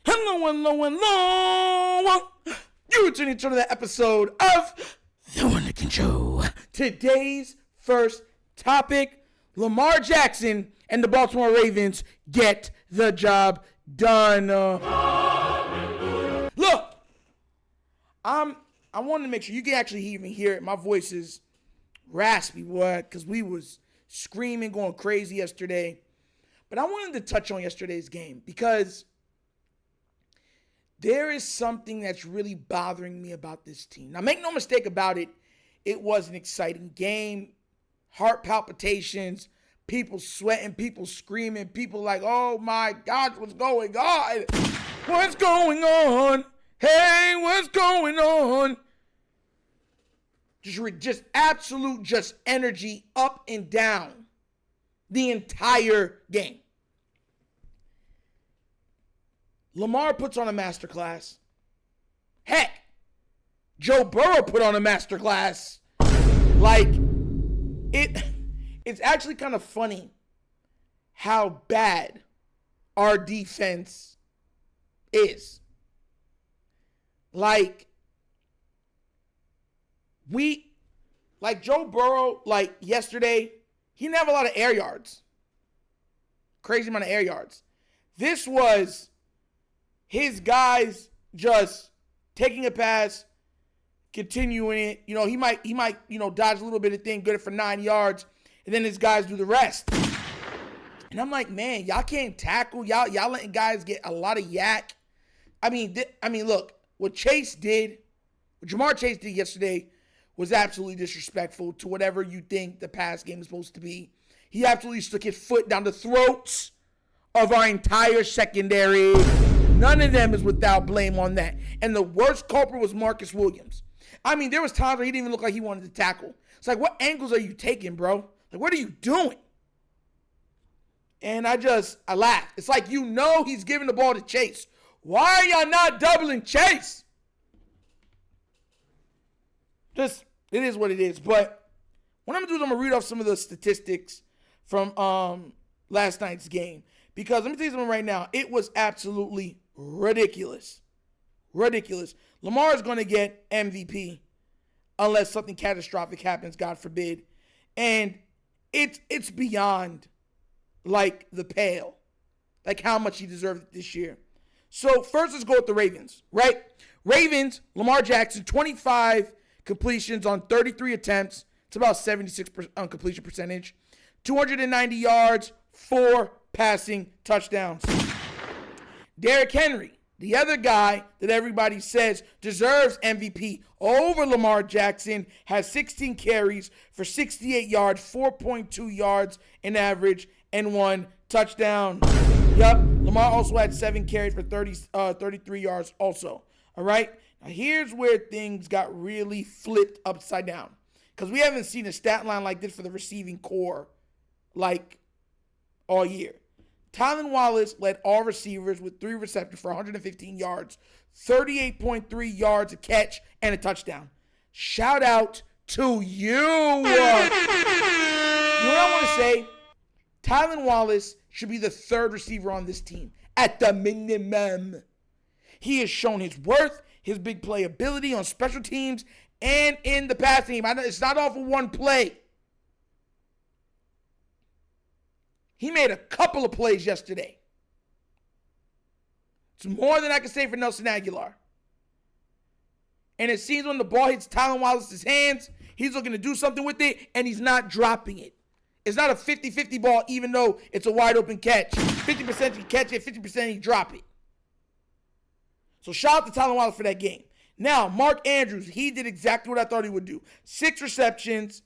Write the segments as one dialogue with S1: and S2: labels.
S1: Hello. You're tuning into the episode of TheWunderkindShow. Today's first topic, Lamar Jackson and the Baltimore Ravens get the job done. Look, I wanted to make sure you can actually even hear it. My voice is raspy, boy, because we was screaming, going crazy yesterday. But I wanted to touch on yesterday's game because there is something that's really bothering me about this team. Now, make no mistake about it, it was an exciting game. Heart palpitations, people sweating, people screaming, people like, oh my God, what's going on? What's going on? Hey, what's going on? Just absolute energy up and down the entire game. Lamar puts on a masterclass. Heck, Joe Burrow put on a masterclass. Like, it's actually kind of funny how bad our defense is. Like Joe Burrow, yesterday, he didn't have a lot of air yards. Crazy amount of air yards. This was his guys just taking a pass, continuing it. You know, he might, dodge a little bit of thing, good for 9 yards, and then his guys do the rest. And I'm like, man, y'all can't tackle. Y'all letting guys get a lot of yak. I mean, look, what Jamar Chase did yesterday was absolutely disrespectful to whatever you think the pass game is supposed to be. He absolutely stuck his foot down the throats of our entire secondary. None of them is without blame on that. And the worst culprit was Marcus Williams. I mean, there was times where he didn't even look like he wanted to tackle. It's like, what angles are you taking, bro? Like, what are you doing? And I laughed. It's like, he's giving the ball to Chase. Why are y'all not doubling Chase? It is what it is. But what I'm going to do is I'm going to read off some of the statistics from last night's game. Because let me tell you something right now. It was absolutely ridiculous. Ridiculous. Lamar is going to get MVP unless something catastrophic happens, God forbid. And it's beyond, the pale. Like, how much he deserved it this year. So, first, let's go with the Ravens, right? Ravens, Lamar Jackson, 25 completions on 33 attempts. It's about 76% completion percentage. 290 yards, 4 passing touchdowns. Derrick Henry, the other guy that everybody says deserves MVP over Lamar Jackson, has 16 carries for 68 yards, 4.2 yards in average, and 1 touchdown. Yep, Lamar also had 7 carries for 33 yards also. All right? Now, here's where things got really flipped upside down. Because we haven't seen a stat line like this for the receiving core, all year. Tylan Wallace led all receivers with 3 receptions for 115 yards, 38.3 yards a catch, and a touchdown. Shout out to you. You know what I want to say? Tylan Wallace should be the 3rd receiver on this team at the minimum. He has shown his worth, his big playability on special teams and in the passing game. I know it's not off of one play. He made a couple of plays yesterday. It's more than I can say for Nelson Aguilar. And it seems when the ball hits Tylan Wallace's hands, he's looking to do something with it, and he's not dropping it. It's not a 50-50 ball, even though it's a wide open catch. 50% he catch it, 50% he drop it. So shout out to Tylan Wallace for that game. Now, Mark Andrews, he did exactly what I thought he would do. 6 receptions,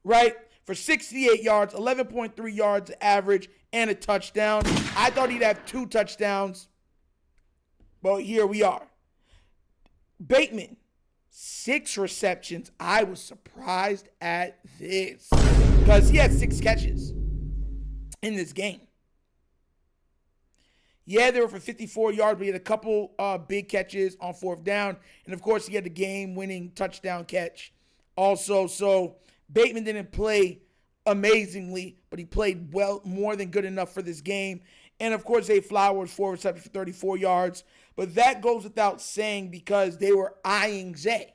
S1: right? For 68 yards, 11.3 yards average, and a touchdown. I thought he'd have 2 touchdowns, but here we are. Bateman, 6 receptions. I was surprised at this because he had 6 catches in this game. Yeah, they were for 54 yards, but he had a couple big catches on 4th down. And, of course, he had the game-winning touchdown catch also. So, Bateman didn't play amazingly, but he played well, more than good enough for this game. And, of course, Zay Flowers, 4 receptions for 34 yards. But that goes without saying because they were eyeing Zay.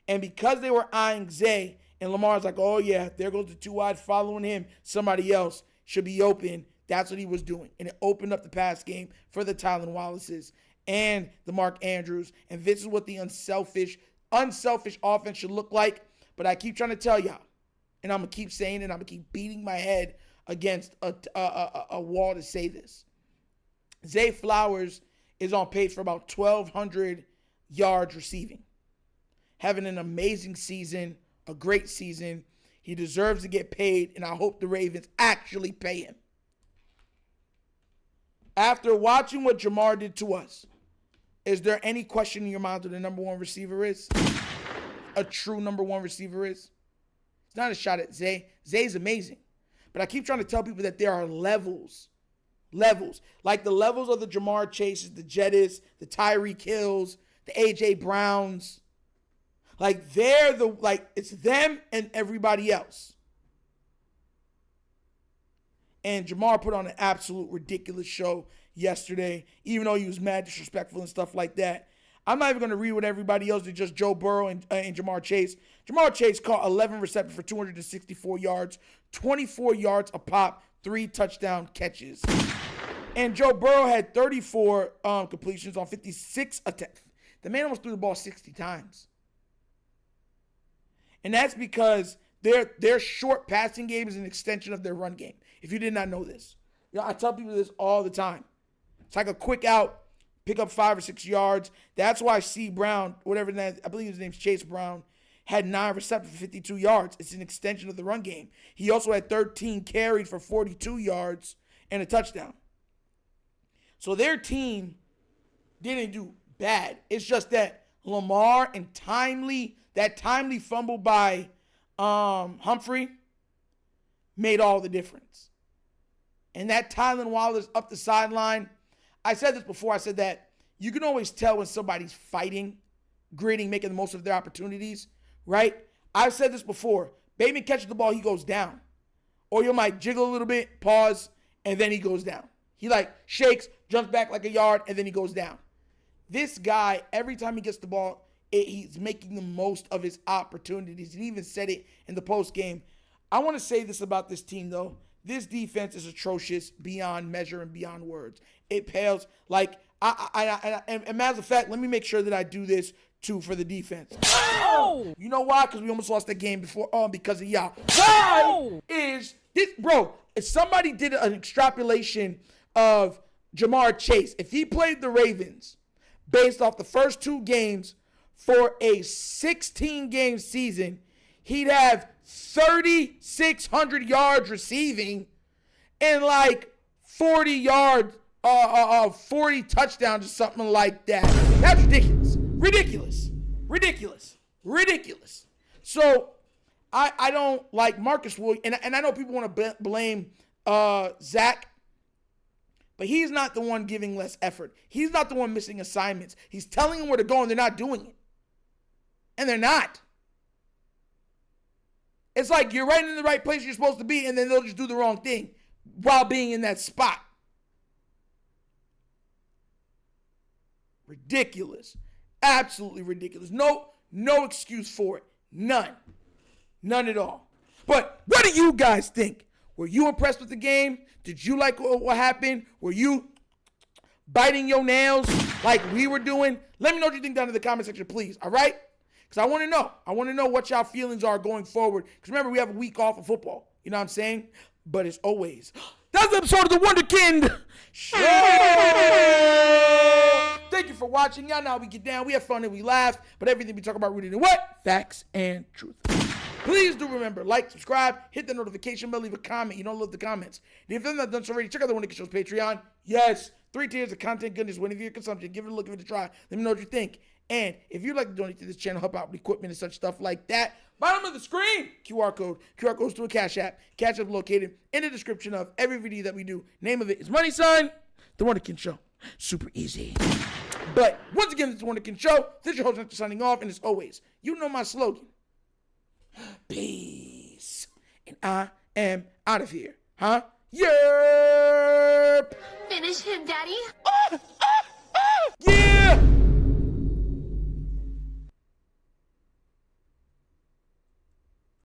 S1: And because they were eyeing Zay, and Lamar's like, oh, yeah, there goes the 2 wide following him. Somebody else should be open. That's what he was doing. And it opened up the pass game for the Tylan Wallaces and the Mark Andrews. And this is what the unselfish offense should look like. But I keep trying to tell y'all, and I'm going to keep saying it, I'm going to keep beating my head against a wall to say this. Zay Flowers is on pace for about 1,200 yards receiving. Having an amazing season, a great season. He deserves to get paid, and I hope the Ravens actually pay him. After watching what Jamar did to us, is there any question in your mind who the number one receiver is? A true number one receiver is? It's not a shot at Zay. Zay's amazing. But I keep trying to tell people that there are levels. Levels. Like the levels of the Jamar Chases, the Jettis, the Tyreek Hills, the A.J. Browns. Like it's them and everybody else. And Jamar put on an absolute ridiculous show yesterday, even though he was mad, disrespectful, and stuff like that. I'm not even going to read what everybody else did, just Joe Burrow and Jamar Chase. Jamar Chase caught 11 receptions for 264 yards, 24 yards a pop, 3 touchdown catches. And Joe Burrow had 34 completions on 56 attempts. The man almost threw the ball 60 times. And that's because their short passing game is an extension of their run game. If you did not know this. You know, I tell people this all the time. It's like a quick out, pick up 5 or 6 yards. That's why C. Brown, whatever that, I believe his name's Chase Brown, had 9 receptions for 52 yards. It's an extension of the run game. He also had 13 carried for 42 yards and a touchdown. So their team didn't do bad. It's just that Lamar and that timely fumble by Humphrey made all the difference. And that Tylan Wallace up the sideline, I said this before, I said that you can always tell when somebody's fighting, gritting, making the most of their opportunities, right? I've said this before. Bateman catches the ball, he goes down. Or you might jiggle a little bit, pause, and then he goes down. He shakes, jumps back like a yard, and then he goes down. This guy, every time he gets the ball, he's making the most of his opportunities. He even said it in the post game. I want to say this about this team, though. This defense is atrocious beyond measure and beyond words. It pales. And matter of fact, let me make sure that I do this, too, for the defense. Oh! You know why? Because we almost lost that game before because of y'all. Why is this, bro, if somebody did an extrapolation of Jamar Chase, if he played the Ravens based off the first 2 games for a 16-game season, he'd have 3,600 yards receiving and 40 yards, 40 touchdowns or something like that. That's ridiculous. So I don't like Marcus Williams, and I know people want to blame Zach, but he's not the one giving less effort. He's not the one missing assignments. He's telling them where to go, and they're not doing it. And they're not. It's like you're right in the right place you're supposed to be, and then they'll just do the wrong thing while being in that spot. Ridiculous. Absolutely ridiculous. No excuse for it. None. None at all. But what do you guys think? Were you impressed with the game? Did you like what happened? Were you biting your nails like we were doing? Let me know what you think down in the comment section, please. All right? Because I want to know. I want to know what y'all feelings are going forward. Because remember, we have a week off of football. You know what I'm saying? But as always, that's the episode of the Wunderkind Show. Thank you for watching. Y'all know how we get down. We have fun and we laugh. But everything we talk about rooted in what? Facts and truth. Please do remember, like, subscribe, hit the notification bell, leave a comment. You don't love the comments. And if you've not done so already, check out the Wunderkind Show's Patreon. Yes, 3 tiers of content goodness waiting for your consumption. Give it a look, give it a try. Let me know what you think. And if you'd like to donate to this channel, help out with equipment and such stuff like that, bottom of the screen, QR code. QR goes to a Cash App. Cash App located in the description of every video that we do. Name of it is Money Sign, The Wunderkind Show. Super easy. But once again, this is The Wunderkind Show. This is your host, Hunter, signing off. And as always, you know my slogan. Peace. And I am out of here. Huh? Yerp.
S2: finish him, Daddy?
S1: Oh,